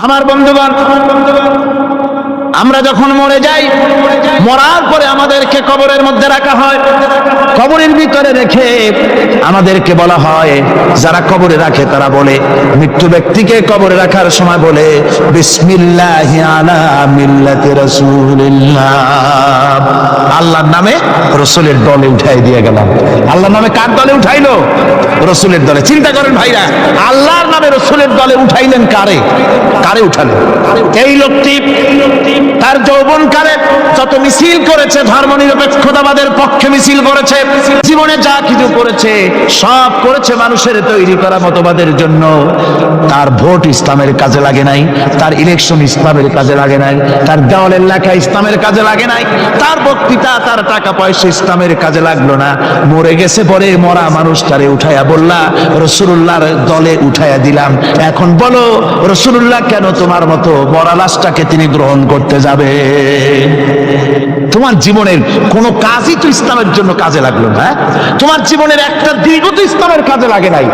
আমার বন্ধুগণ, আমরা যখন মরে যাই, মরার পরে আমাদেরকে কবরের মধ্যে রাখা হয়। কবরের ভিতরে রেখে আমাদেরকে বলা হয়, যারা কবরে রাখে তারা বলে, মৃত্যু ব্যক্তিকে কবরে রাখার সময় বলে, বিসমিল্লাহি আলা মিল্লাতি রাসূলিল্লাহ, আল্লাহর নামে রসুলের দলে উঠাই দিয়ে গেলাম। আল্লাহর নামে কার দলে উঠাইলো? রসুলের দলে। চিন্তা করেন ভাইরা, আল্লাহর নামে রসুলের দলে উঠাইলেন কারে? কারে উঠালেন? এই লোকটি তার যৌবনকালে যত মিছিল করেছে, ধর্মনিরপেক্ষতাবাদের পক্ষে মিছিল করেছে, জীবনে যা কিছু করেছে সব করেছে মানুষের তৈরি করা মতবাদের জন্য। তার ভোট ইসলামের কাজে লাগে নাই, তার ইলেকশন ইসলামের কাজে লাগে নাই, তার দেওয়ালের লেখা ইসলামের কাজে লাগে নাই, তার বক্তৃতা, তার টাকা পয়সা ইসলামের কাজে লাগলো না। মরে গেছে, পরে মরা মানুষটারে উঠাইয়া বললা, রসুলুল্লাহর দলে উঠাইয়া দিলাম। এখন বলো, রসুলুল্লাহ কেন তোমার মতো মরা লাশটাকে তিনি গ্রহণ করতে যাবে? তোমার জীবনের কোন কাজই তো ইসলামের জন্য কাজে লাগলো না। তোমার জীবনের একটা দিকও তো ইসলামের কাজে লাগে নাই।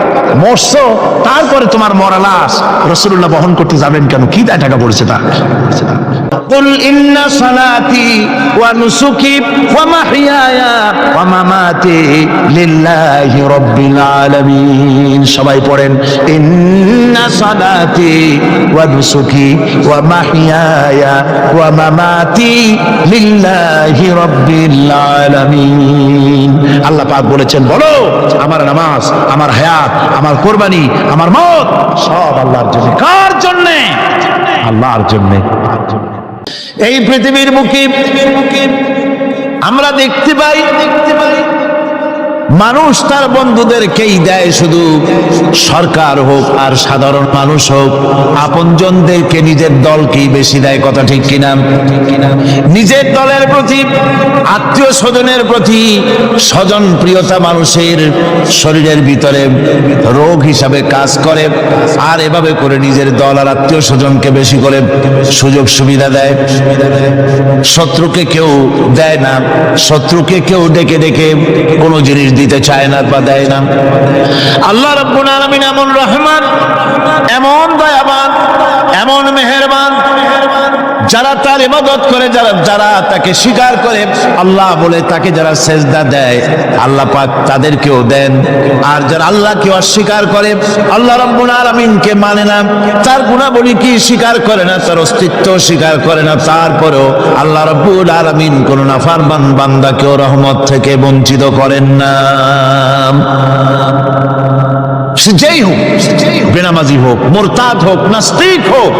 মরছো, তারপরে তোমার মরা লাশ রাসূলুল্লাহ বহন করতে যাবেন কেন? কি দায় টাকা পড়েছে তা? কুল ইন্না সালাতি ওয়া নুসুকি ওয়া মাহইয়ায়া ওয়া মামাতি লিল্লাহি রাব্বিল আলামিন। সবাই পড়েন, ইন্না সালাতি ওয়া নুসুকি ওয়া মাহইয়ায়া ওয়া মামাতি লিল্লাহি রাব্বিল আলামিন। আল্লাহ পাক বলেছেন, বলো আমার নামাজ, আমার হায়াত, আমার কুরবানি, আমার মওত সব আল্লাহর জন্য। কার জন্য? আল্লাহর জন্য। এই পৃথিবীর বুকে আমরা দেখতে পাই মানুষ তার বন্ধুদেরকেই দেয়, শুধু সরকার হোক আর সাধারণ মানুষ হোক, আপনজনদেরকে নিজের দলকেই বেশি দেয়। কথা ঠিক কিনা? নিজের দলের প্রতি, আত্মীয় স্বজনের প্রতি স্বজন প্রিয়তা মানুষের শরীরের ভিতরে রোগ হিসাবে কাজ করে, আর এভাবে করে নিজের দল আর আত্মীয় স্বজনকে বেশি করে সুযোগ সুবিধা দেয়। শত্রুকে কেউ দেয় না, শত্রুকে কেউ ডেকে ডেকে কোনো জিনিস দিতে চায় না বা দেয় না। আল্লাহ রাব্বুল আলামিন এমন রহমান, এমন দয়াবান, এমন মেহেরবান, যারা তার ইবাদত করে, যারা তাকে স্বীকার করে, আল্লাহ বলে তাকে যারা সেজদা দেয়, আল্লাহ পাক তাদেরকেও দেন। আর যারা আল্লাহকে অস্বীকার করে, আল্লাহ রাব্বুল আলামিনকে মানে না, তার গুণাবলী কি স্বীকার করে না, তার অস্তিত্ব স্বীকার করে না, তারপরেও আল্লাহ রাব্বুল আলামিন কোন নাফরমান বান্দাকেও রহমত থেকে বঞ্চিত করেন না। সে যেই হোক, বেনামাজি হোক, মুরতাদ হোক, নাস্তিক হোক,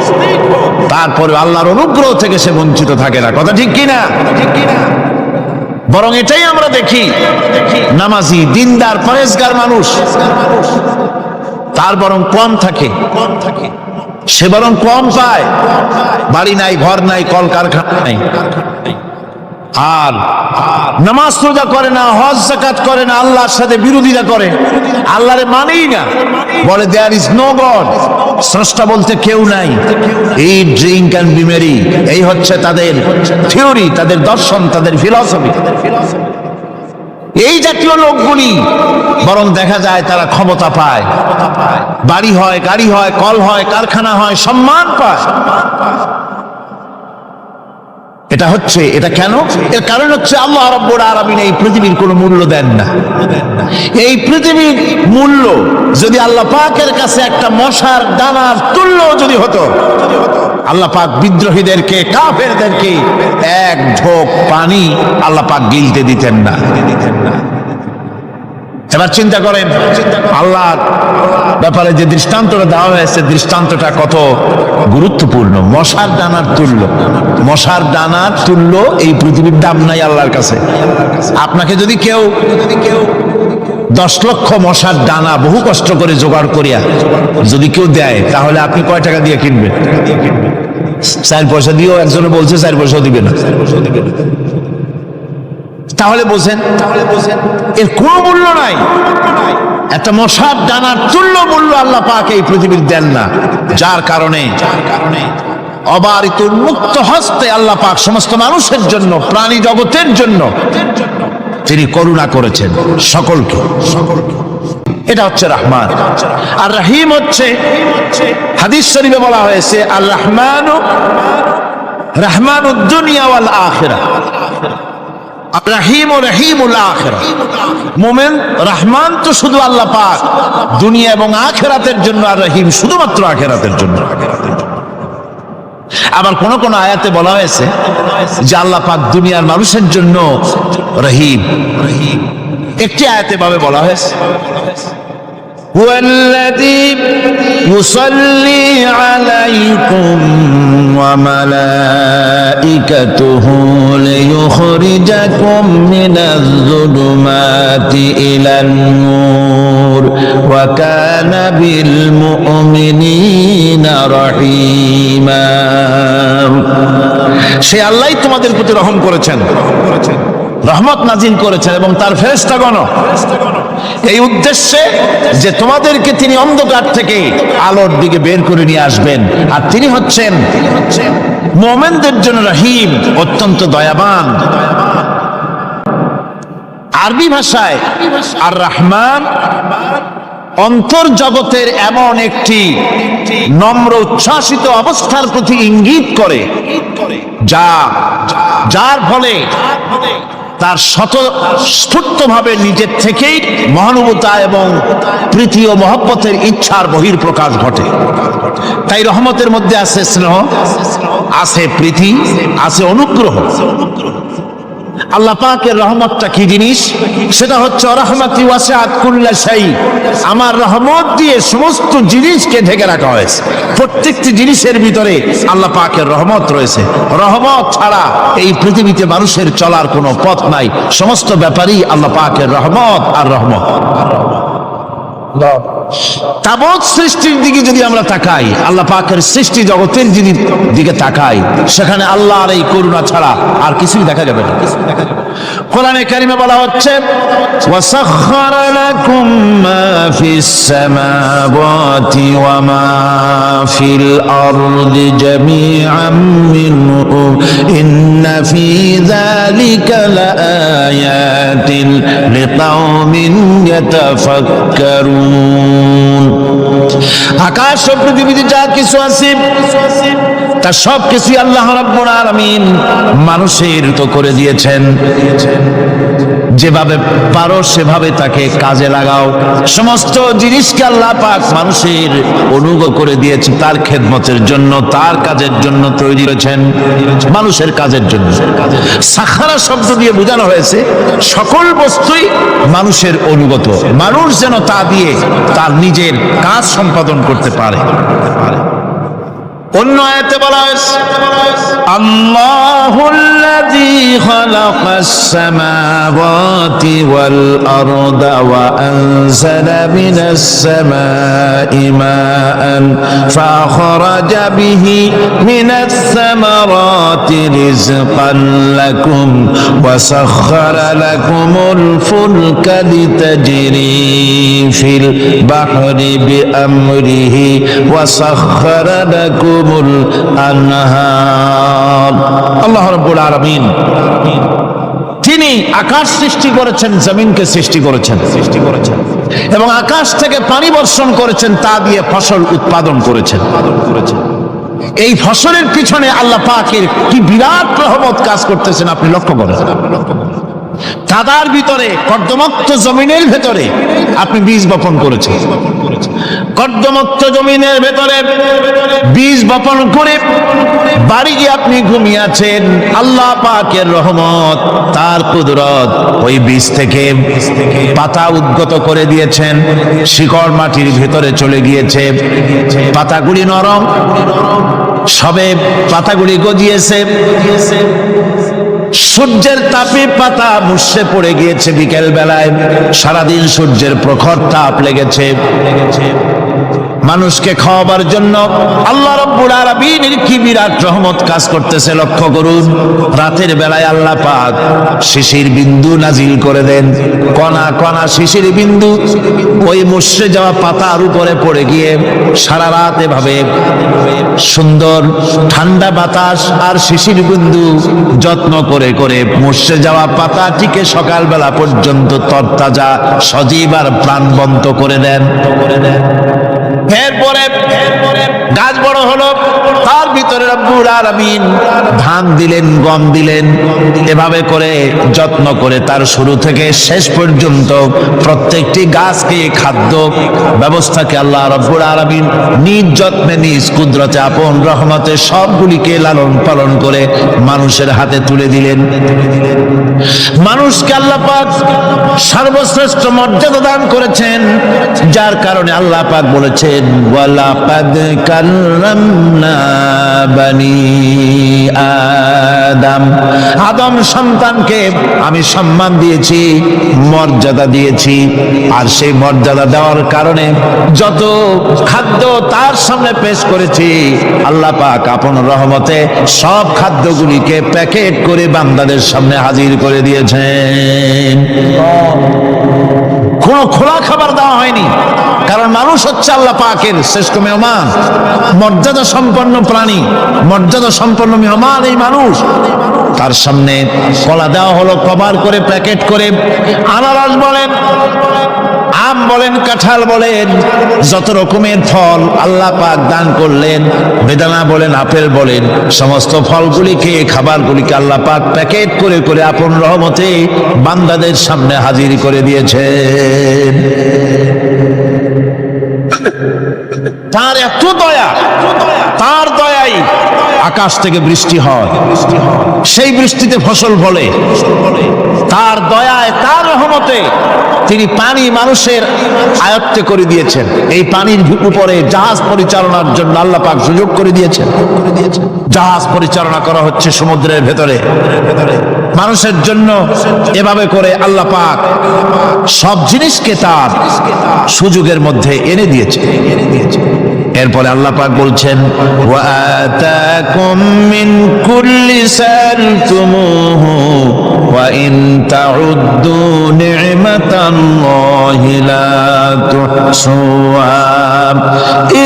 তারপরে আল্লাহর অনুগ্রহ থেকে সে বঞ্চিত থাকে না। কথা ঠিক কিনা? বরং এটাই আমরা দেখি, নামাজি, দিনদার, পরেজগার মানুষ তার বরং কম থাকে, সে বরং কম পায়। বাড়ি নাই, ঘর নাই, কলকারখানা নাই, আর নামাজ রোজা করে না, হজ যাকাত করে না, আল্লাহর সাথে বিরোধিতা করে, আল্লাহরে মানেই না, বলে দেয়ার ইজ নো গড, স্রষ্টা বলতে কেউ নাই। এই ড্রিঙ্ক অ্যান্ড বি মেরি, এই হচ্ছে তাদের থিওরি, তাদের দর্শন, তাদের ফিলসফি। এই জাতীয় লোকগুলি বরং দেখা যায় তারা ক্ষমতা পায়, বাড়ি হয়, গাড়ি হয়, কল হয়, কারখানা হয়, সম্মান পায়। এটা কেন? এর কারণ হচ্ছে আল্লাহ রাব্বুল আলামিন এই পৃথিবীর কোনো মূল্য দেন না। এই পৃথিবীর মূল্য যদি আল্লাহ পাকের কাছে একটা মশার দানার তুল্য যদি হতো, আল্লাহ পাক বিদ্রোহীদেরকে, কাফেরদেরকে এক ঢোক পানি আল্লাহ পাক গিলতে দিতেন না। এবার চিন্তা করেন, আল্লাহর ব্যাপারে যে দৃষ্টান্তটা দেওয়া হয়েছে, দৃষ্টান্তটা কত গুরুত্বপূর্ণ। মশার দানার তুল্য, মশার দানার তুল্য এই পৃথিবীর দাম নাই আল্লাহর কাছে। আপনাকে যদি কেউ 10 লক্ষ মশার দানা বহু কষ্ট করে জোগাড় করিয়া যদি কেউ দেয়, তাহলে আপনি কয় টাকা দিয়ে কিনবেন? 4 পয়সা দিয়েও একজনে বলছে 4 পয়সাও দিবে না। তাহলে বোঝেন এর কোনো মূল্য নাই। একটা মশার দানার তুল্য মূল্য আল্লাহ পাক এই পৃথিবীর দেন না, যার কারণে অবারিত মুক্ত হস্তে আল্লাহ পাক সমস্ত মানুষের জন্য, প্রাণী জগতের জন্য তিনি করুণা করেছেন সকলকে। এটা হচ্ছে রহমান। আর রহিম হচ্ছে, হাদিস শরীফে বলা হয়েছে আর রহমানু রহমানুদ দুনিয়া ওয়াল আখিরাহ, রহিম ও রহিমুল আখিরাহ। মুমিন রহমান তো শুধু আল্লাহ পাক দুনিয়া এবং আখিরাতের জন্য, আর রহিম শুধুমাত্র আখিরাতের জন্য। আবার কোন কোন আয়াতে বলা হয়েছে যে আল্লাহ পাক দুনিয়ার মানুষের জন্য রহিম। একটি আয়াতে ভাবে বলা হয়েছে হুয়াল্লাযী ইউসাল্লি আলাইকুম ওয়া মালাইকাতুহু লিয়ুখরিজাকুম মিনাজ-যুলুমাতি ইলান নূর ওয়া কানা বিল মুমিনিনা রহিমা। সে আল্লাহই তোমাদের প্রতি রহম করেছেন, রহমত নাজিল করেছেন এবং তার ফেরেশতাগণ এই উদ্দেশ্যে যে তোমাদেরকে তিনি অন্ধকার থেকে আলোর দিকে বের করে নিয়ে আসবেন। আর তিনি হচ্ছেন মুমিনদের জন্য রহিম, অত্যন্ত দয়াবান। আরবি ভাষায় আর রহমান অন্তর জগতের এমন একটি নম্র উচ্ছ্বাসিত অবস্থার প্রতি ইঙ্গিত করে যার ফলে তার স্বতঃস্ফূর্তভাবে নিজের থেকেই মহানুভবতা এবং প্রীতি ও মহব্বতের ইচ্ছার বহির্প্রকাশ ঘটে। তাই রহমতের মধ্যে আছে স্নেহ, আছে প্রীতি, আছে অনুগ্রহ। আল্লাহ পাকের রহমতটা কি জিনিস? সেটা হচ্ছে রহমতি ওয়াসিআত কুল্লা শাই, আমার রহমত দিয়ে সমস্ত জিনিসকে ঢেকে রাখা হয়েছে। প্রত্যেকটি জিনিসের ভিতরে আল্লাহ পাকের রহমত রয়েছে। রহমত ছাড়া এই পৃথিবীতে মানুষের চলার কোনো পথ নাই। সমস্ত ব্যাপারই আল্লাহ পাকের রহমত আর রহমত। তাবৎ সৃষ্টির দিকে যদি আমরা তাকাই, আল্লাহ পাকের সৃষ্টি জগতের দিকে তাকাই, সেখানে আল্লাহর এই করুণা ছাড়া আর কিছুই দেখা যাবে না। কোরআনে কারিমে বলা হচ্ছে ওয়াসাখখারা লাকুম মা ফিস সামাওয়াতি ওয়া মা ফিল আরদি জামিআন মিনহু ইন্না ফি যালিকা লাআয়াতিন লিকাওমিন ইয়াতাফাক্কারুন। আকাশ ও পৃথিবীতে যা কিছু আছে তা সব কিছুই আল্লাহ রাব্বুল আলামিন মানুষের তো করে দিয়েছেন। যেভাবে পারো সেভাবে তাকে কাজে লাগাও। সমস্ত জিনিসকে আল্লাহ পাক মানুষের অনুগ্রহ করে দিয়েছে, তার খেদমতের জন্য, তার কাজের জন্য তৈরি করেছেন, মানুষের কাজের জন্য। সাখারা শব্দ দিয়ে বোঝানো হয়েছে সকল বস্তুই মানুষের অনুগত, মানুষ যেন তা দিয়ে তার নিজের কাজ সম্পাদন করতে পারে। অন্য আয়াতে বলা হয়েছে আল্লাহুল্লাযী খালাকাস সামাওয়াতি ওয়াল আরদা ওয়া আনজালা মিনাস সামাই মাআন ফাখরাজা বিহি মিনাস সামারাতি রিজকান লাকুম ওয়া সাখখারা লাকুমুল ফুলকা লিতাজরি ফিল বাহরি বিআমরিহি ওয়া সাখখারা লাকুম আল্লাহ রাব্বুল আলামিন তিনি আকাশ সৃষ্টি করেছেন, জমিনকে সৃষ্টি করেছেন এবং আকাশ থেকে পানি বর্ষণ করেছেন, তা দিয়ে ফসল উৎপাদন করেছেন। এই ফসলের পিছনে আল্লাহ পাকের কি বিরাট রহমত কাজ করতেছেন আপনি লক্ষ্য করেন। কাদার ভিতরে, কর্দমাক্ত জমিনের ভেতরে আপনি বীজ বপন করেছেন। কর্দমাক্ত জমিনের ভেতরে বীজ বপন করে বাড়ি গিয়ে আপনি ঘুমিয়ে আছেন। আল্লাহ পাকের রহমত, তার কুদরত, ওই বীজ থেকে পাতা উদ্গত করে দিয়েছেন, শিকড় মাটির ভেতরে চলে গিয়েছে, পাতাগুলি নরম, সবে পাতাগুলি গজিয়েছে। সূর্যের তাপে পাতা মুষড়ে পড়ে গিয়েছে বিকেল বেলায়, সারাদিন সূর্যের প্রখর তাপ লেগেছে। মানুষকে খাওয়াবার জন্য আল্লাহ রাব্বুল আলামিনের কি বিরাট রহমত কাজ করতেছে লক্ষ্য করুন। রাতের বেলায় আল্লাহ পাক শিশির বিন্দু নাজিল করে দেন, কণা কণা শিশির বিন্দু ওই মুষড়ে যাওয়া পাতার উপরে পড়ে গিয়ে সারা রাত এভাবে সুন্দর ঠান্ডা বাতাস আর শিশির বিন্দু যত্ন করে করে মুষড়ে যাওয়া পাতাটিকে সকালবেলা পর্যন্ত তরতাজা সজীব আর প্রাণবন্ত করে দেন। এরপরে গাছ বড় হলো, তার ভিতরে রব্বুল আলামিন ধান দিলেন, গম দিলেন, এভাবে করে যত্ন করে তার শুরু থেকে শেষ পর্যন্ত প্রত্যেকটি গাছকে খাদ্য ব্যবস্থাকে আল্লাহ রব্বুল আলামিন নিজ যত্নে নিজ কুদরতে আপন রহমতে সবগুলিকে লালন পালন করে মানুষের হাতে তুলে দিলেন। মানুষকে আল্লাহ পাক সর্বশ্রেষ্ঠ মর্যাদা দান করেছেন, যার কারণে আল্লাহ পাক বলেছেন ওয়ালাকাদ কাররামনা বানি আদম, আদম সন্তানকে আমি সম্মান দিয়েছি, মর্যাদা দিয়েছি। আর সেই মর্যাদা দেওয়ার কারণে যত খাদ্য তার সামনে পেশ করেছি আল্লাহ পাক আপন রহমতে সব খাদ্যগুলিকে প্যাকেট করে বান্দাদের সামনে হাজির করে দিয়েছেন। কোনো খোলা খাবার দেওয়া হয়নি, কারণ মানুষ হচ্ছে আল্লাহ পাকের শ্রেষ্ঠ মেহমান, মর্যাদা সম্পন্ন প্রাণী, মর্যাদা সম্পন্ন মেহমান এই মানুষ। তার সামনে কলা দেওয়া হলো কভার করে, প্যাকেট করে। আনারস বলেন, আম বলেন, কাঁঠাল বলেন, যত রকমের ফল আল্লাহ পাক দান করলেন, বেদানা বলেন, আপেল বলেন, সমস্ত ফলগুলিকে খাবারগুলিকে আল্লাহ পাক প্যাকেট করে করে আপন রহমতে বান্দাদের সামনে হাজির করে দিয়েছেন। তার এত দয়া, তার দয়াই আকাশ থেকে বৃষ্টি হয়, সেই বৃষ্টিতে ফসল ফলে। তার দয়ায়, তার রহমতে তিনি পানি মানুষের আয়ত্তে করে দিয়েছেন। এই পানির উপরে জাহাজ পরিচালনার জন্য আল্লাহ পাক সুযোগ করে দিয়েছেন। জাহাজ পরিচালনা করা হচ্ছে সমুদ্রের ভেতরে মানুষের জন্য। এভাবে করে আল্লাহ পাক সব জিনিসকে তার সুযোগের মধ্যে এনে দিয়েছে। এরপরে আল্লাহ পাক বলছেন ওয়া আতাকুম মিন কুল্লি সালতুমুহু ওয়া ইন তাউদ্দু নি'মাতাল্লাহি লা তুহসুহা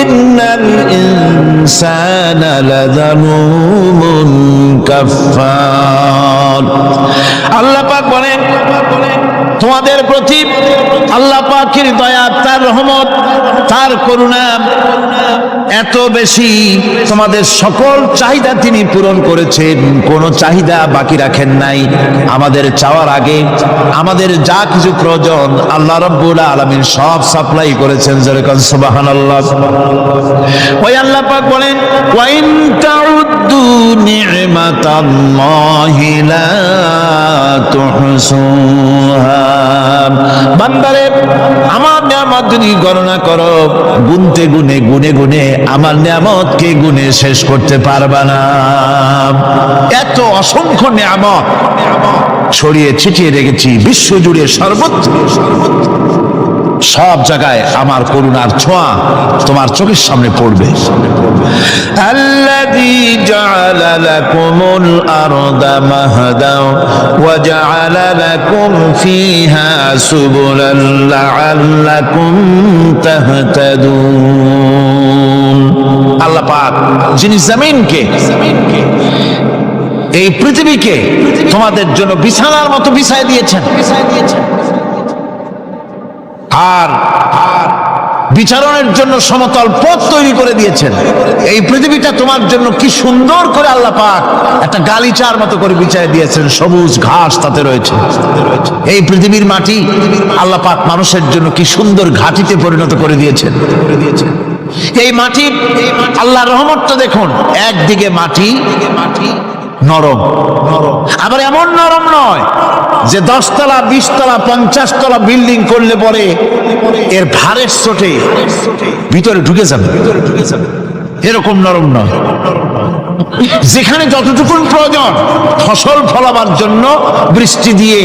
ইন্নাল ইনসানা লাযালুমুন কাফফার। আল্লাহ পাক বলেন তোমাদের প্রতি আল্লাহ পাকের দয়া, তার রহমত, তার করুণা এত বেশি, তোমাদের সকল চাহিদা তিনি পূরণ করেছেন, কোনো চাহিদা বাকি রাখেন নাই। আমাদের চাওয়ার আগে আমাদের যা কিছু প্রয়োজন আল্লাহ রাব্বুল আলামিন সব সাপ্লাই করেছেন। যেরকম সুবহানাল্লাহ। ওই আল্লাহ পাক বলেন ওয়া ইন তাউদ্দু নি'মাতাল্লাহি লা তুহসুহা। বান্দারে আমার নিয়ামত যদি গণনা করো, গুনতে গুনে গুনে গুনে আমার নিয়ামতকে গুনে শেষ করতে পারবা না। এত অসংখ্য নিয়ামত ছড়িয়ে ছিটিয়ে রেখেছি বিশ্ব জুড়ে, সর্বত্র সব জায়গায় আমার করুণার ছোঁয়া তোমার চোখের সামনে পড়বে। আল্লাযী জাআলা লাকুমুল আরদা মাহদা ওয়া জাআলা লাকুম ফীহা সুবুলান লাআল্লাকুম তাহতাদুন। আল্লাহ পাক যিনি জমিনকে, এই পৃথিবীকে তোমাদের জন্য বিছানার মতো বিছায় দিয়েছেন, আর বিচারণের জন্য সমতল পথ তৈরি করে দিয়েছেন। এই পৃথিবীটা তোমার জন্য কি সুন্দর করে আল্লাহ পাক একটা গালিচার মতো করে বিছায় দিয়েছেন, সবুজ ঘাস তাতে রয়েছে। এই পৃথিবীর মাটি আল্লাহ পাক মানুষের জন্য কি সুন্দর ঘাটিতে পরিণত করে দিয়েছেন। এই মাটি আল্লাহর রহমতটা দেখুন, একদিকে মাটি নরম, আবার এমন নরম নয় যে 10 তলা 20 তলা 50 তলা বিল্ডিং করলে পরে এর ভারের চোটে ভিতরে ঢুকে যাবে, এরকম নরম নয়। যেখানে যতটুকু প্রয়োজন ফসল ফলাবার জন্য বৃষ্টি দিয়ে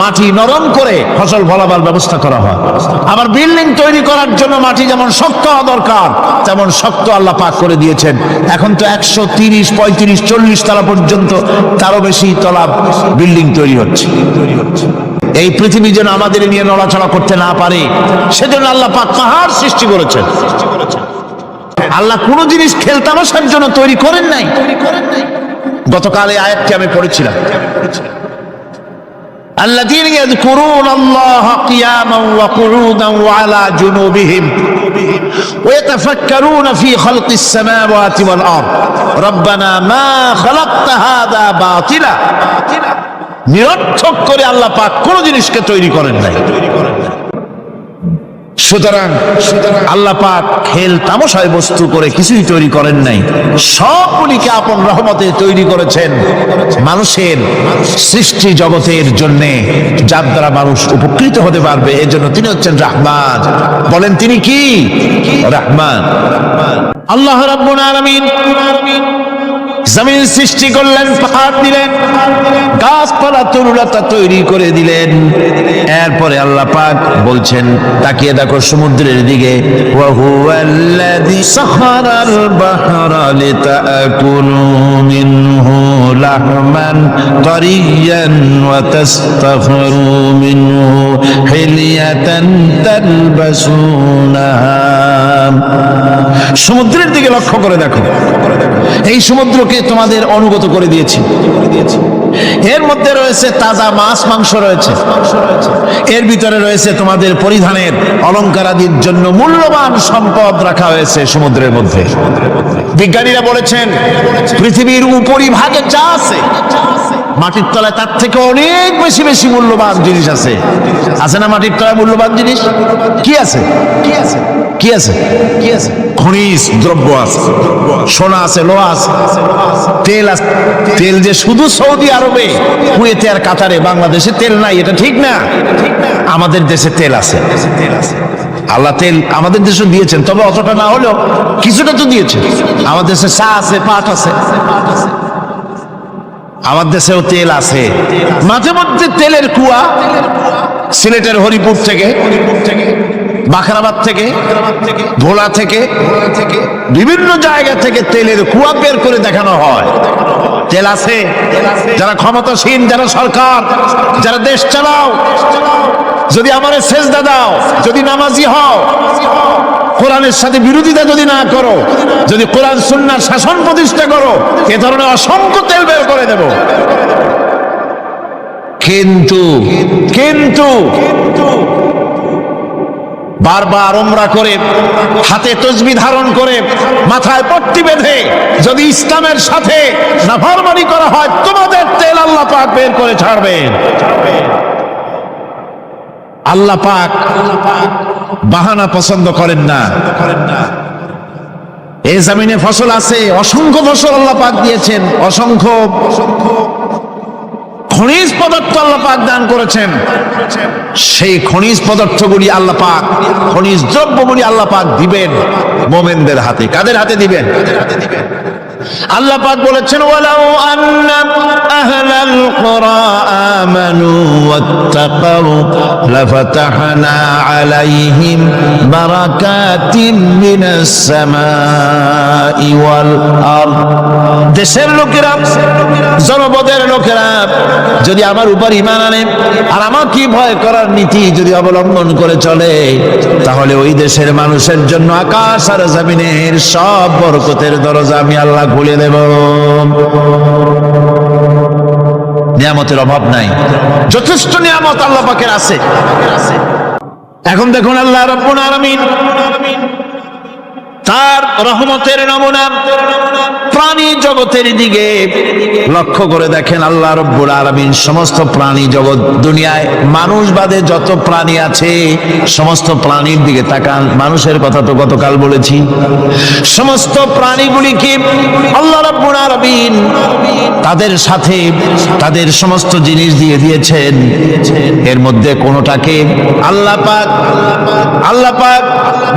মাটি নরম করে ফসল ফলাবার ব্যবস্থা করা হয়। আবার বিল্ডিং তৈরি করার জন্য মাটি যেমন শক্ত হওয়া দরকার তেমন শক্ত আল্লাহ পাক করে দিয়েছেন। এখন তো 130, 35, 40 তলা পর্যন্ত, তারও বেশি তলা বিল্ডিং তৈরি হচ্ছে। এই পৃথিবী যেন আমাদের নিয়ে নড়াচড়া করতে না পারে সেজন্য আল্লাহ পাক পাহাড় সৃষ্টি করেছেন। আল্লাহ কোন জিনিস খেলতামাশার জন্য তৈরি করেন নাই। গতকাল এই আয়াতটি আমি পড়েছিলাম, الذين يذكرون الله قياما وقعودا وعلى جنوبهم ويتفكرون في خلق السماوات والأرض ربنا ما خلقت هذا باطلا। নিরর্থক করে আল্লাহ পাক কোন জিনিসকে তৈরি করেন নাই। সুতরাং আল্লাহ পাক খেল তামাশায় বস্তু করে কিছুই তৈরি করেন নাই, সবগুলিকে আপন রহমতে তৈরি করেছেন মানুষের সৃষ্টি জগতের জন্য, যার দ্বারা মানুষ উপকৃত হতে পারবে। এই জন্য তিনি হচ্ছেন রহমান। বলেন তিনি কি? রহমান। আল্লাহ রাব্বুল আলামিন জমিন সৃষ্টি করলেন, পাহাড় দিলেন, গাছপালা তরুলতা তৈরি করে দিলেন। এরপরে আল্লাহ পাক বলছেন, তাকিয়ে দেখো সমুদ্রের দিকে, ওয়া হুয়াল্লাযী সাখারাল বাহরা লিতাকুলু মিনহু লাহমান তারিয়ান ওয়া তাস্তাখরু মিনহু হিলিয়াতান তালবাসুনাহা। সমুদ্রের দিকে লক্ষ্য করে দেখো, এই সমুদ্রকে তোমাদের অনুগত করে দিয়েছি। এর মধ্যে রয়েছে তাজা মাছ মাংস রয়েছে, এর ভিতরে রয়েছে তোমাদের পরিধানের অলংকারাদির জন্য মূল্যবান সম্পদ রাখা হয়েছে সমুদ্রের মধ্যে। বিজ্ঞানীরা বলেছেন পৃথিবীর উপরিভাগে যা আছে মাটির তলায় তার থেকে অনেক বেশি বেশি মূল্যবান জিনিস আছে। আছে না মাটির তলায় মূল্যবান জিনিস? কি আছে? কি আছে? কি আছে? কি আছে? খনিজ দ্রব্য আছে, সোনা আছে, লোহা আছে, তেল আছে। তেল যে শুধু সৌদি আরবে, কুয়েতে আর কাতারে, বাংলাদেশে তেল নাই এটা ঠিক না। আমাদের দেশে তেল আছে। আল্লাহ তেল আমাদের দেশে দিয়েছেন, তবে অতটা না হলেও কিছুটা তো দিয়েছেন। আমাদের দেশে চা আছে, পাট আছে, আমার দেশেও তেল আছে। মাঝে মধ্যে তেলের কুয়া সিলেটের হরিপুর থেকে, বাখরাবাদ থেকে, ভোলা থেকে, বিভিন্ন জায়গা থেকে তেলের কুয়া বের করে দেখানো হয়। তেল আছে। যারা ক্ষমতাসীন, যারা সরকার, যারা দেশ চালাও, যদি আমারে সেজদা দাও, যদি নামাজি হও, কোরআনের সাথে বিরোধিতা যদি না করো, যদি কোরআন সুন্নাহর শাসন প্রতিষ্ঠা করো, এ ধরনের অসংখ্য তেল বের করে দেব। কিন্তু কিন্তু বারবার উমরা করে, হাতে তসবিহ ধারণ করে, মাথায় পট্টি বেঁধে যদি ইসলামের সাথে নাফরমানি করা হয়, তোমাদের তেল আল্লাহ পাক বের করে ছাড়বেন। আল্লাহ পাক বাহানা পছন্দ করেন না। এই জমিনে ফসল আছে, অসংখ্য ফসল আল্লাহ পাক দিয়েছেন, অসংখ্য খনিজ পদার্থ আল্লাহ পাক দান করেছেন। সেই খনিজ পদার্থগুলি আল্লাহ পাক, খনিজ দ্রব্যগুলি আল্লাহ পাক দিবেন মুমিনদের হাতে। কাদের হাতে দিবেন? আল্লাহ পাক বলেছেন, ওয়ালাউ আন্না আহলাল কুরা আমানু ওয়াত্তাকাউ লাফাতাহনা আলাইহিম বারাকাতিন মিনাস সামাই ওয়াল আরদ। দেশের লোকেরা, জনপদের লোকেরা যদি আমার উপর ঈমান আনে আর আমাকে ভয় করার নীতি যদি অবলম্বন করে চলে, তাহলে ওই দেশের মানুষের জন্য আকাশ আর জমিনের সব বরকতের দরজা আমি আল্লাহ খুলে দেব। নিয়ামতের অভাব নাই, যথেষ্ট নিয়ামত আল্লাহ পাকের আছে। এখন দেখুন আল্লাহ রাব্বুল আলামিন তার রহমতের নমুনা প্রাণী জগতের দিকে লক্ষ্য করে দেখেন। আল্লাহ রাব্বুল আলামিন সমস্ত প্রাণী জগৎ, দুনিয়ায় মানুষ বাদে যত প্রাণী আছে সমস্ত প্রাণীর দিকে তাকান। মানুষের কথা তো গতকাল বলেছি। সমস্ত প্রাণীগুলিকে আল্লাহ রাব্বুল আলামিন তাদের সাথে তাদের সমস্ত জিনিস দিয়ে দিয়েছেন। এর মধ্যে কোনোটাকে আল্লাহ পাক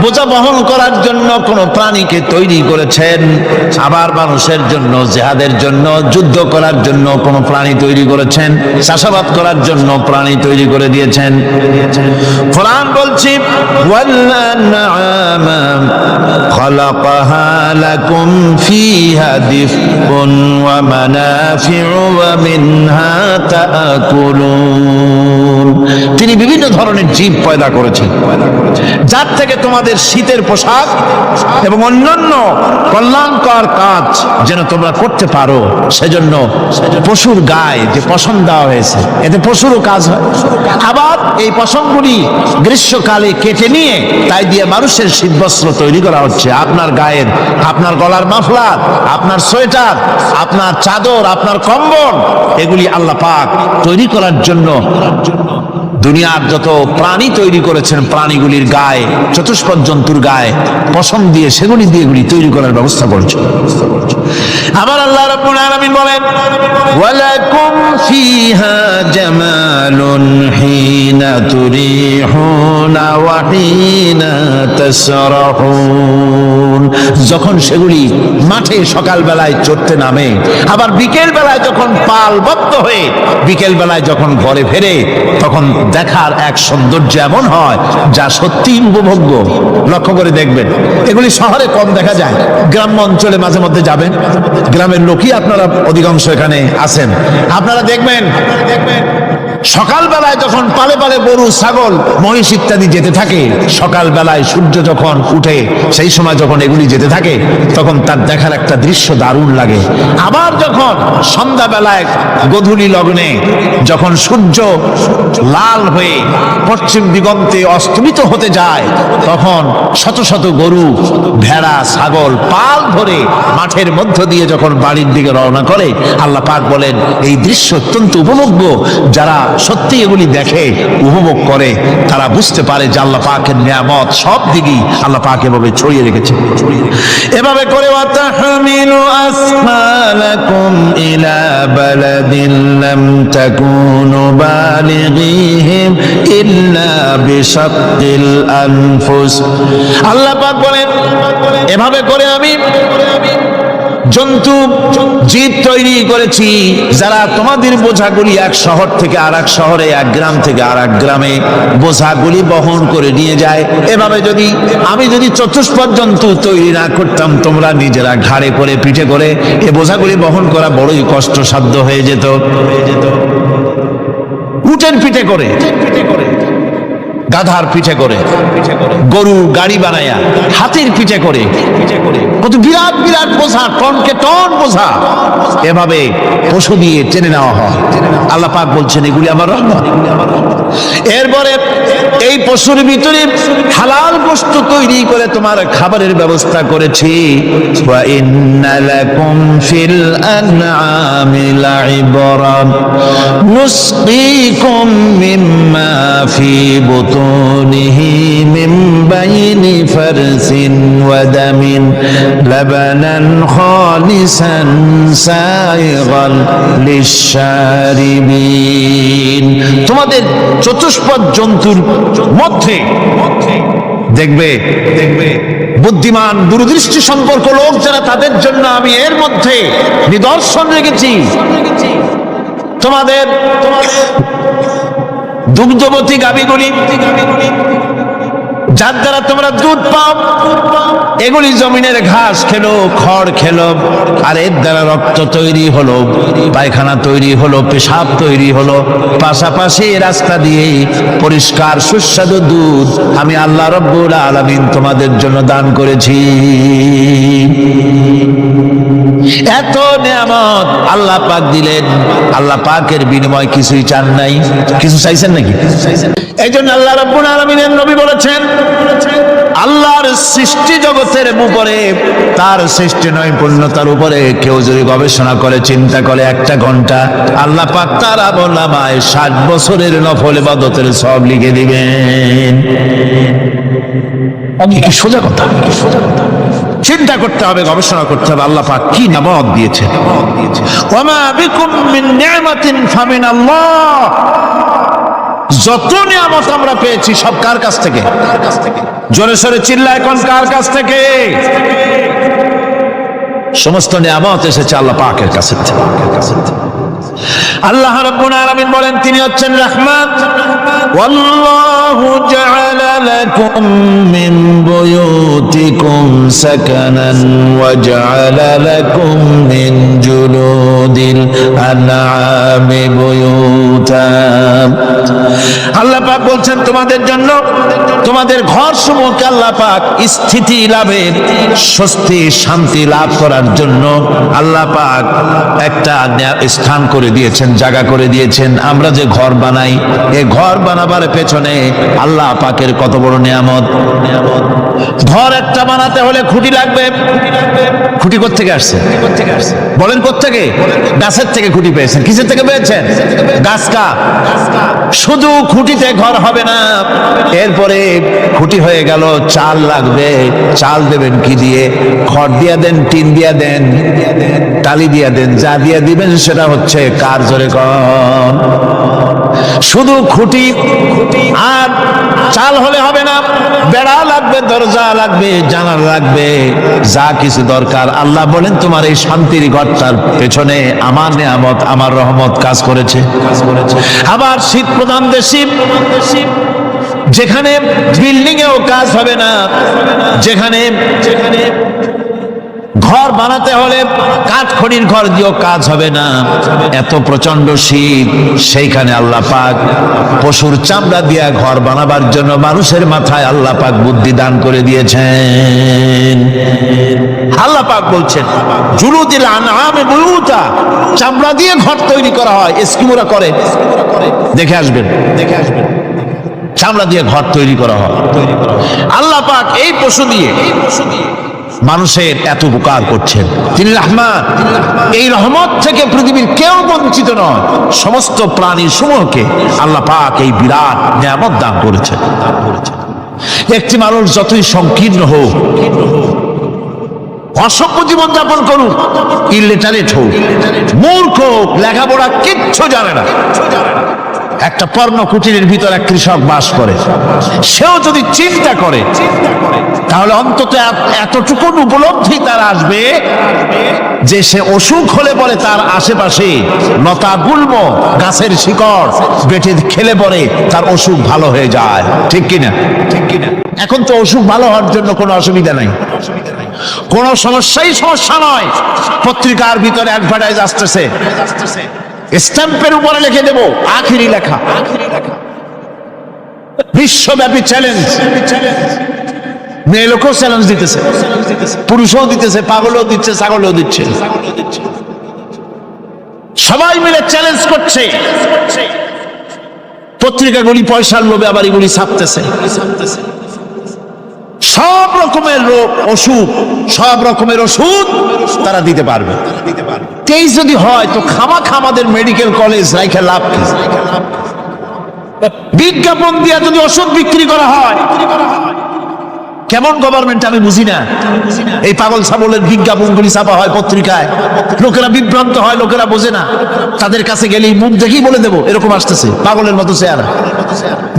বোঝা বহন করার জন্য কোন প্রাণীকে তৈরি করেছেন, আবার মানুষের জন্য জিহাদের জন্য যুদ্ধ করার জন্য কোন প্রাণী তৈরি করেছেন, চাষাবাদ করার জন্য প্রাণী তৈরি করে দিয়েছেন। কোরআন বলছে ওয়াল-আনআমা খালাকাহা লাকুম ফিহা দিফকুন ওয়া মানাফিউ ওয়া মিনহা তাআকুলুন। তিনি বিভিন্ন ধরনের জীব পয়দা করেছেন, যার থেকে তোমাদের শীতের পোশাক এবং অন্যান্য কল্যাণকর কাজ যেন তোমরা করতে পারো, সেজন্য পশুর গায়ে যে পশম দেওয়া হয়েছে এতে পশুরও কাজ হয়। আবার এই পশমগুলি গ্রীষ্মকালে কেটে নিয়ে তাই দিয়ে মানুষের শীতবস্ত্র তৈরি করা হচ্ছে। আপনার গায়ের, আপনার গলার মাফলার, আপনার সোয়েটার, আপনার চাদর, আপনার কম্বল, এগুলি আল্লাহ পাক তৈরি করার জন্য দুনিয়ার যত প্রাণী তৈরি করেছেন, প্রাণীগুলির গায়ে, চতুষ্পদ জন্তুর গায়ে পশম দিয়ে সেগুলি দিয়ে এগুলি তৈরি করার ব্যবস্থা করেছে। আবার আল্লাহ রাব্বুল আলামিন বলেন ওয়ালাকুম ফিহা জামালুন হিনা তুরিহুনা ওয়া হিনা তাসরাহুন। যখন সেগুলি মাঠে সকাল বেলায় চড়তে নামে, আবার বিকেল বেলায় যখন পালবদ্ধ হয়ে বিকেল বেলায় যখন ঘরে ফেরে, তখন দেখার এক সৌন্দর্য এমন হয় যা সত্যি উপভোগ্য। লক্ষ্য করে দেখবেন, এগুলি শহরে কম দেখা যায়, গ্রাম্য অঞ্চলে মাঝে মধ্যে যাবেন, গ্রামের লোকই আপনারা অধিকাংশ এখানে আছেন, আপনারা দেখবেন সকাল বেলায় যখন পালে পালে গরু, ছাগল, মহিষ ইত্যাদি যেতে থাকে, সকাল বেলায় সূর্য যখন উঠে সেই সময় যখন এগুলি যেতে থাকে, তখন তার দেখার একটা দৃশ্য দারুণ লাগে। আবার যখন সন্ধ্যা বেলায় গোধূলি লগ্নে যখন সূর্য লাল হয়ে পশ্চিম দিগন্তে অস্তমিত হতে যায়, তখন শত শত গরু, ভেড়া, ছাগল পাল ধরে মাঠের মধ্য দিয়ে যখন বাড়ির দিকে রওনা করে, আল্লাহ পাক বলেন এই দৃশ্য অত্যন্ত উপভোগ্য। যারা সত্যি এগুলি দেখে, উপভোগ করে, তারা বুঝতে পারে যে আল্লাহ পাকের নিয়ামত সব দিকেই আল্লাহ পাক এভাবে ছড়িয়ে রেখেছে। এভাবে করে ওয়াতাহমিলু আসফালাকুম ইলা বালাদিন লাম তাকুনু বালিগিহিম ইল্লা বিশাক্কিল আনফুস। আল্লাহ পাক বলেন এভাবে করে আমি জন্তু, জীব তৈরি করেছি যারা তোমাদের বোঝাগুলি এক শহর থেকে আর এক শহরে, এক গ্রাম থেকে আর এক গ্রামে বোঝাগুলি বহন করে নিয়ে যায়। এভাবে আমি যদি চতুষ্পদ জন্তু তৈরি না করতাম, তোমরা নিজেরা ঘাড়ে করে, পিঠে করে এ বোঝাগুলি বহন করা বড়ই কষ্টসাধ্য হয়ে যেত। উটের পিঠে করে, গাধার পিঠে করে, গরু গাড়ি বানায়া, হাতির পিঠে করে, কত বিরাট বিরাট বোঝা, টনকে টন বোঝা এভাবে পশু দিয়ে টেনে নেওয়া হয়। আল্লাহ পাক বলছেন এগুলি আমার রহমত। এরপরে এই পশুর ভিতরে হালাল গোশত তৈরি করে তোমার খাবারের ব্যবস্থা করেছি। ওয়া ইন্না লাকুম ফিল আনআমি লাইবরা নুসকিকুম মিম্মা ফি বুতুনিহি মিন বাইনি ফারসিন ওয়া দামিন লাবানান খালিসান সাইগান লিশশারিবিন। তোমাদের চতুষ্পদ জন্তুর মধ্যে দেখবে বুদ্ধিমান, দূরদৃষ্টি সম্পর্ক লোক যারা, তাদের জন্য আমি এর মধ্যে নিদর্শন রেখেছি। তোমাদের দুগ্ধবতী গাভীগুলি, যার দ্বারা তোমরা দুধ পাও, এগুলি জমিনের ঘাস খেলো, খড় খেলো, আর এর দ্বারা রক্ত তৈরি হলো, পায়খানা তৈরি হলো, পেশাব তৈরি হলো। পাশাপাশি রাস্তা দিয়ে পরিষ্কার সুস্বাদু দুধ আমি আল্লাহ রব্বুল আলামিন তোমাদের জন্য দান করেছি। এত নিয়ামত আল্লাহ পাক দিলেন, আল্লাহ পাকের বিনিময় কিছুই চান নাই। কিছু চাইছেন নাকি? এই জন্য আল্লাহ রাব্বুল আলামিনের নবী বলেছেন, আল্লাহর সৃষ্টি জগতের উপরে, তার সৃষ্টি নৈপুণ্যতার উপরে কেউ যদি গবেষণা করে, চিন্তা করে একটা ঘন্টা, আল্লাহ পাক তার আমলনামায় 60 বছরের নফল ইবাদতের সওয়াব লিখে দিবেন। কি সোজা কথা! চিন্তা করতে হবে, গবেষণা করতে হবে আল্লাহ পাক কি নিয়ামত দিয়েছে। ওয়ামা বিকুম মিন নি'মাতিন ফামিনাল্লাহ, যত নিয়ামত আমরা পেয়েছি সব কার কাছ থেকে? জোরে সোরে চিল্লা এখন, কার কাছ থেকে? সমস্ত নিয়ামত এসেছে আল্লাহ পাকের কাছে। আল্লাহ রাব্বুল আলামিন বলেন তিনি হচ্ছেন রহমান। ওয়াল্লাহু জাআলা লাকুম মিন বুয়ুতিকুম সাকানান ওয়া জাআলা লাকুম মিন জুলুদিল আনআমি বুয়ুতান। আল্লাহ পাক বলছেন তোমাদের জন্য তোমাদের ঘর সমূহকে আল্লাহ পাক স্থিতি লাভের, স্বস্তি শান্তি লাভ করার জন্য আল্লাহ পাক একটা স্থান করে দিয়েছেন, জায়গা করে দিয়েছেন। আমরা যে ঘর বানাই, এই ঘর বানাবার পেছনে আল্লাহ পাকের কত বড় নিয়ামত। ঘর একটা বানাতে হলে খুঁটি লাগবে। খুঁটি কোত্থেকে আসছে? বলেন কোত্থেকে? গাছের থেকে খুঁটি পেয়েছেন। কিসের থেকে পেয়েছেন? গাছ কা। শুধু খুঁটিতে ঘর হবে না, এরপরে খুঁটি হয়ে গেল, চাল লাগবে। চাল দেবেন কি দিয়ে? খড় দিয়া দেন, টিন দিয়া দেন, টালি দিয়া দেন, যা দিয়া দিবেন সেটা হচ্ছে কার? জোরে কন। শুধু খুঁটি আর চাল হলে হবে না, বেড়া লাগবে, দরজা লাগবে, জানালা লাগবে, যা কিছু দরকার। আল্লাহ বলেন তোমার এই শান্তির ঘরটার পেছনে আমার নিয়ামত, আমার রহমত কাজ করেছে। আবার শীত প্রধান দেশে যেখানে বিল্ডিং এও কাজ হবে না, যেখানে ঘর বানাতে হলে কাঠখড়ির ঘর দিয়েও কাজ হবে না, এত প্রচন্ড শীত, সেইখানে আল্লাহ পাক পশুর চামড়া দিয়া ঘর বানাবার জন্য মানুষের মাথায় আল্লাহ পাক বুদ্ধি দান করে দিয়েছেন। আল্লাহ পাক বলছেন জুলুদিল আনআমি বুয়ুতা, চামড়া দিয়ে ঘর তৈরি করা হয়। এস্কিমোরা করে, দেখে আসবেন, চামড়া দিয়ে ঘর তৈরি করা হয়। আল্লাহ পাক এই পশু দিয়ে মানুষের এত উপকার করছেন। তিনি রহমান। এই রহমত থেকে পৃথিবীর কেউ বঞ্চিত নয়। সমস্ত প্রাণী সমূহকে আল্লাহ পাক এই বিরাট নিয়ামত দান করেছেন। একটি মানুষ যতই সংকীর্ণ হোক, অসভ্য জীবন যাপন করুক, ইলিটারেট হোক, মূর্খ হোক, লেখাপড়া কিচ্ছু জানে না, একটা পর্ণ কুটিরের ভিতর এক কৃষক বাস করে, সেও যদি চিন্তা করে তাহলে অন্তত এতটুকু উপলব্ধি তার আসবে যে সে অসুখ হলে পরে তার আশেপাশে লতা গুল্ম, গাছের শিকড় বেটে খেলে পরে তার অসুখ ভালো হয়ে যায়। ঠিক কিনা? এখন তো অসুখ ভালো হওয়ার জন্য কোনো অসুবিধা নাই, কোনো সমস্যা নয়। পত্রিকার ভিতরে অ্যাডভার্টাইজ আসতেছে, স্ট্যাম্পের উপরে লিখে দেব আখিরি লেখা, বিশ্বব্যাপী চ্যালেঞ্জ। মেয়ে লোকও চ্যালেঞ্জ দিতেছে, পুরুষও দিতেছে, পাগলও দিচ্ছে, ছাগলও দিচ্ছে, সবাই মিলে চ্যালেঞ্জ করছে। পত্রিকাগুলি পয়সার লোভে আবার এগুলি ছাপতেছে। সব রকমের রোগ, অসুখ, সব রকমের ওষুধ তারা দিতে পারবে। তেইশ যদি হয় তো খামাখা আমাদের মেডিকেল কলেজ রাইখা লাভ কি? বিজ্ঞাপন দিয়া যদি ওষুধ বিক্রি করা হয়, কেমন গভর্নমেন্ট আমি বুঝি না। এই পাগল ছাগলের বিজ্ঞাপনগুলি ছাপা হয় পত্রিকায়, লোকেরা বিভ্রান্ত হয়, লোকেরা বোঝে না। তাদের কাছে গেলেই মুখ দেখেই বলে দেবো এরকম আসতেছে, পাগলের মতো চেহারা,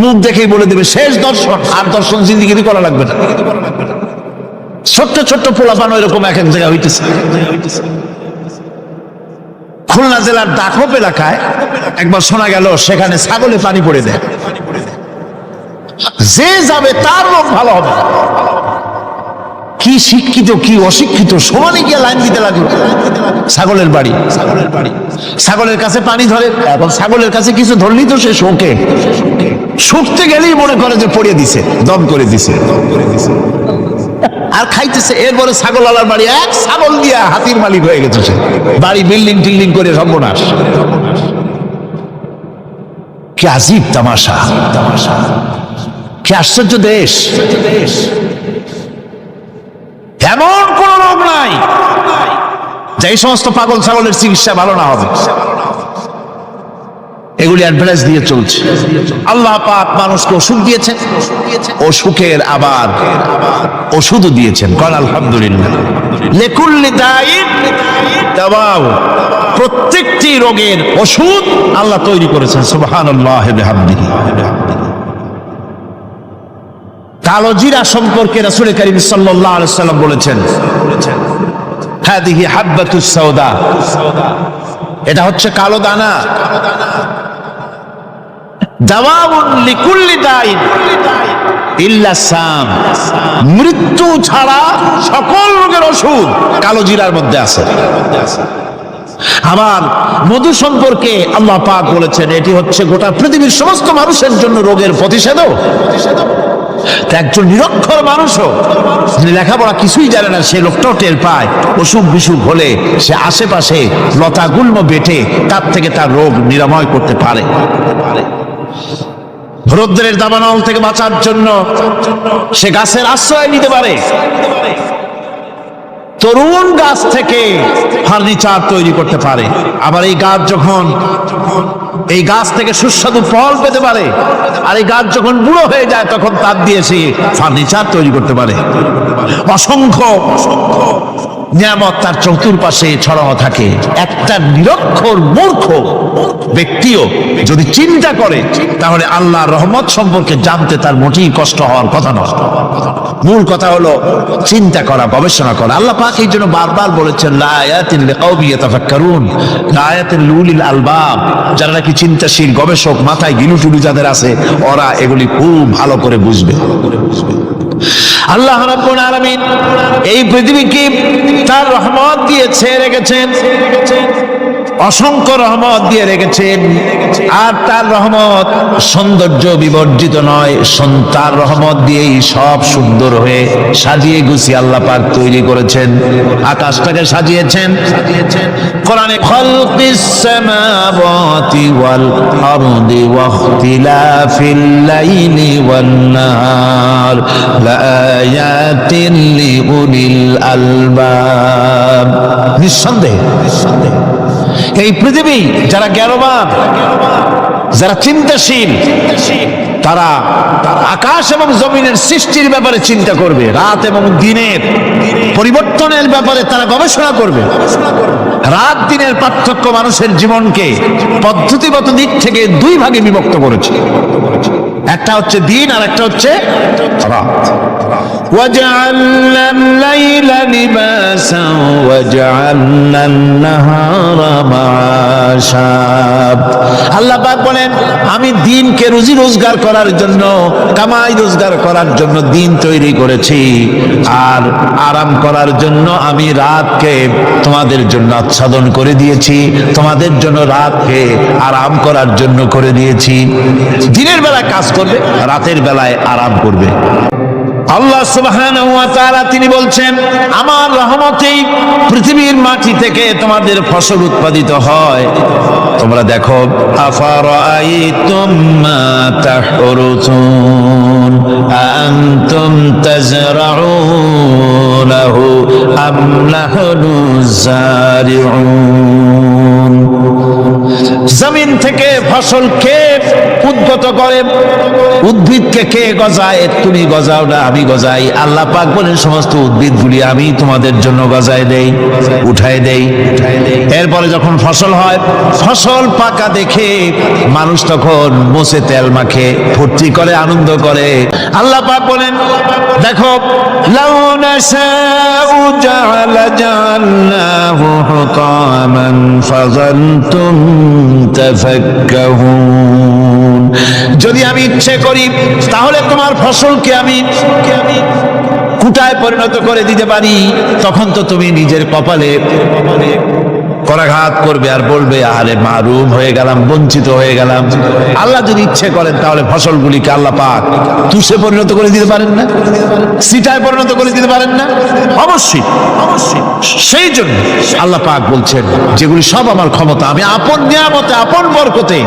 মুখ দেখেই বলে দেবে শেষ দর্শন। আর দর্শন জিন্দিগিরি করা লাগবে না। ছোট্ট ছোট্ট পোলাপানো এরকম এক এক জায়গায় হইতেছে। খুলনা জেলার দাখোপ এলাকায় একবার শোনা গেল সেখানে ছাগলে পানি পড়ে দেয়, যে যাবে তার রোগ ভালো হবে। কি শিক্ষিত কি অশিক্ষিত সমানে গিয়ে লাইন দিতে লাগলো। ছাগলের বাড়ি, ছাগলের কাছে পানি ধরে, এখন ছাগলের কাছে কিছু ধরলি তো সে শোকে, শুকতে গেলেই মনে করে যে পড়িয়ে দিছে, দম করে দিছে, আর খাইতেছে। এরপরে ছাগল আলার বাড়ি এক ছাগল দিয়া হাতির মালিক হয়ে গেছে সে, বাড়ি বিল্ডিং টিল্ডিং করে সর্বনাশ। কি আজীব তামাশা, কি আশ্চর্য দেশ। এমন কোন রোগ নাই যে এই সমস্ত পাগল ছাগলের চিকিৎসা ভালো না হবে। এগুলি অ্যাডভার্টাইজ দিয়ে চলছে। আল্লাহ পাক মানুষকে অসুখ দিয়েছেন, অসুখের আবার ওষুধও দিয়েছেন। কাল আলহামদুলিল্লাহ। লিকুল্লি দাইন দাওয়াউ, প্রত্যেকটি রোগের ওষুধ আল্লাহ তৈরি করেছেন। সুবহানাল্লাহ ওয়া বিহামদিহি। কালো জিরা সম্পর্কে রাসূল কারীম সাল্লাল্লাহু আলাইহি ওয়াসাল্লাম বলেছেন, হাদিহি হাব্বাতুস সাওদা, এটা হচ্ছে কালো দানা। দাওয়াউন লিকুল্লি দাইন ইল্লা সাম, মৃত্যু ছাড়া সকল রোগের ওষুধ কালো জিরার মধ্যে আছে। আবার মধু সম্পর্কে আল্লাহ পাক বলেছেন এটি হচ্ছে গোটা পৃথিবীর সমস্ত মানুষের জন্য রোগের প্রতিষেধক। একজন নিরক্ষর মানুষও, যিনি লেখাপড়া কিছুই জানে না, সে লোকটাও টের পায় অসুখ বিসুখ হলে সে আশেপাশে লতা গুল্ম বেটে তার থেকে তার রোগ নিরাময় করতে পারে। রৌদ্রের দাবানল থেকে বাঁচার জন্য সে গাছের আশ্রয় নিতে পারে। তরুণ গাছ থেকে ফার্নিচার তৈরি করতে পারে। আবার এই গাছ যখন এই গাছ থেকে সুস্বাদু ফল পেতে পারে, আর এই গাছ যখন বুড়ো হয়ে যায় তখন তার দিয়ে সে ফার্নিচার তৈরি করতে পারে। অসংখ্য নিয়ামত তার চতুর্পাশে ছড়ানো থাকে। একটা নিরক্ষর মূর্খ ব্যক্তিও যদি চিন্তা করে তাহলে আল্লাহর রহমত সম্পর্কে জানতে তার মোটেই কষ্ট হওয়ার কথা নয়। মূল কথা হলো চিন্তা করা, গবেষণা করা। আল্লাহ পাক এই জন্য বারবার বলেছেন লা আয়াতিন লিকাওমি ইয়াতাফাক্কারুন, লা আয়াতিন লিউলিল আলবাব, যারা নাকি চিন্তাশীল গবেষক, মাথায় গিলুটুলু যাদের আছে, ওরা এগুলি খুব ভালো করে বুঝবে। আল্লাহ রাব্বুল আলামিন এই পৃথিবীকে তার রহমত দিয়ে ছেয়ে রেখেছেন, অসংখ্য রহমত দিয়ে রেখেছেন। আর তার রহমত সৌন্দর্য বিবর্জিত নয়, তার রহমত দিয়েই সব সুন্দর হয়ে সাজিয়ে গুছিয়ে আল্লাহ পাক তৈরি করেছেন। আকাশটাকে সাজিয়েছেন কোরআনে, খালকিস সামাওয়াতি ওয়াল আরদি ওয়া ইখতিলাফিল লাইলি ওয়ান নাহার লাআয়াতিন লিউলিল আলবাব। নিঃসন্দেহে এই পৃথিবী যারা জ্ঞানবান, যারা চিন্তাশীল, তারা আকাশ এবং জমিনের সৃষ্টির ব্যাপারে চিন্তা করবে, রাত এবং দিনের পরিবর্তনের ব্যাপারে তারা গবেষণা করবে। রাত দিনের পার্থক্য মানুষের জীবনকে পদ্ধতিগত দিক থেকে দুই ভাগে বিভক্ত করেছে। একটা হচ্ছে দিন আর একটা হচ্ছে রাত। وَجَعَلْنَا اللَّيْلَ لِبَاسًا وَجَعَلْنَا النَّهَارَ مَعَاشًا। আল্লাহ পাক বলেন আমি দিনকে রুজি রোজগার করার জন্য, কামাই রোজগার করার জন্য দিন তৈরি করেছি, আর আরাম করার জন্য আমি রাতকে তোমাদের জন্য আচ্ছাদন করে দিয়েছি, তোমাদের জন্য রাতকে আরাম করার জন্য করে দিয়েছি। দিনের বেলায় কাজ করবে, রাতের বেলায় আরাম করবে। আল্লাহ সুবহানাহু ওয়া তাআলা তিনি বলছেন আমার রহমতেই পৃথিবীর মাটি থেকে তোমাদের ফসল উৎপাদিত হয়। তোমরা দেখো, আফারাআইতুম মা তাহরুসুন আনতুম তাজরাউনাহু আম নাহনু যারিউন। জমিন থেকে ফসল কে উদ্গত করে? উদ্ভিদকে কে গজায়? তুমি গজাও না, আমি গজাই। আল্লাহ পাক বলেন সমস্ত উদ্ভিদগুলি আমি তোমাদের জন্য গজায় দেই, উঠায় দেই। এরপরে যখন ফসল হয়, ফসল পাকা দেখে মানুষ তখন মোষে তেল মাখে, ফুর্তি করে, আনন্দ করে। আল্লাহ পাক বলেন দেখো, লাউ নাশাউ জাআলনাহু হুতামান ফাযালতুম তাফাক্কাহুন। যদি আমি ইচ্ছে করি তাহলে তোমার ফসলকে আমি কুটায় পরিণত করে দিতে পারি, তখন তো তুমি নিজের কপালে করাঘাত করবে আর বলবে আরে মারুম হয়ে গেলাম, বঞ্চিত হয়ে গেলাম। আল্লাহ যদি ইচ্ছে করেন তাহলে ফসলগুলিকে আল্লাহ পাক তুষে পরিণত করে দিতে পারেন না? সিটায় পরিণত করে দিতে পারেন না? অবশ্যই, অবশ্যই। সেই জন্য আল্লাহ পাক বলছেন যেগুলি সব আমার ক্ষমতা, আমি আপন নিয়ামতে, আপন বরকতে